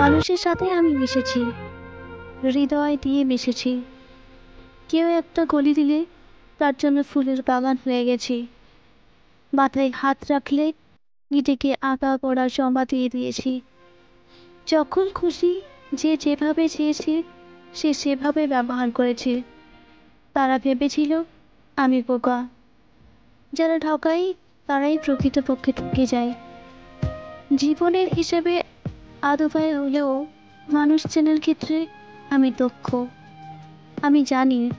মানুষের সাথে আমি মিশেছি, হৃদয় দিয়ে মিশেছি। কেউ একটা কলি দিলে তার জন্য ফুলের বাগান হয়ে গেছি। মাথায় হাত রাখলে নিজেকে আঁকা করা জমা দিয়ে দিয়েছি। যখন খুশি যে যেভাবে চেয়েছে সে সেভাবে ব্যবহার করেছে। তারা ভেবেছিল আমি বোকা। যারা ঠকায় তারাই প্রকৃতপক্ষে ঠকে যায়। জীবনের হিসেবে আদপায় হলেও মানুষ চেনার ক্ষেত্রে আমি দক্ষ। আমি জানি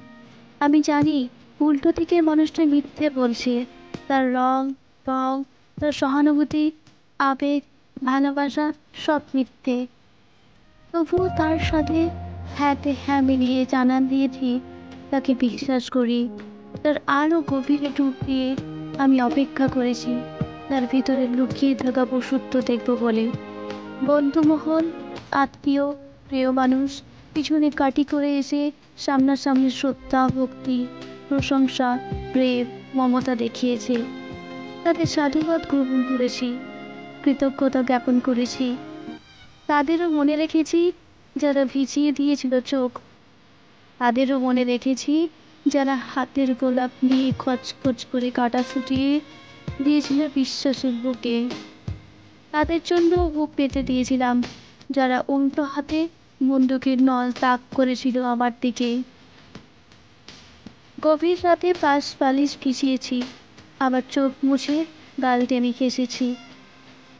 আমি জানি উল্টো দিকের মানুষটা মিথ্যে বলছে। তার রং, রং, তার সহানুভূতি, আবেগ, ভালোবাসা সব মিথ্যে। তবুও তার সাথে হ্যাঁতে হ্যাঁ মিলিয়ে জানান দিয়েছি তাকে বিশ্বাস করি। তার আরও গভীরে ডুব দিয়ে আমি অপেক্ষা করেছি তার ভিতরে লুকিয়ে থাকা পশুত্ব দেখব বলে। বন্ধুমহল, আত্মীয়, প্রিয় মানুষ পিছনে কাটি করে এসে সামনাসামনি শ্রদ্ধা, ভক্তি, প্রশংসা, প্রেম, মমতা দেখিয়েছে। তাদের সাধুবাদ গ্রহণ করেছি, কৃতজ্ঞতা জ্ঞাপন করেছি। তাদেরও মনে রেখেছি যারা ভিজিয়ে দিয়েছিল চোখ। তাদেরও মনে রেখেছি যারা হাতের গোলাপ নিয়ে খচখচ করে কাটা ফুটিয়ে দিয়েছিল বিশ্বাসের বুকে। তাদের জন্য বুক পেতে দিয়েছিলাম যারা উল্টো হাতে বন্দুকের নল তাক করেছিল আমার দিকে। গভীর রাতে পাশ বালিশ ভিজিয়েছি, আবার চোখ মুছে গাল টেনে হেসেছি।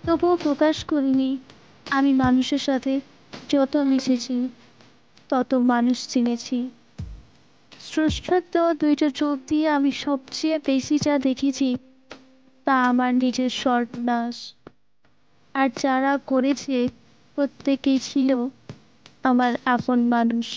তবুও প্রকাশ করিনি আমি মানুষের সাথে যত মিশেছি তত মানুষ চিনেছি। স্রষ্টার দেওয়া দুইটা চোখ দিয়ে আমি সবচেয়ে বেশি যা দেখেছি তা আমার নিজের সর্বনাশ। আর যারা করেছে প্রত্যেকেই ছিল আমার আপন মানুষ।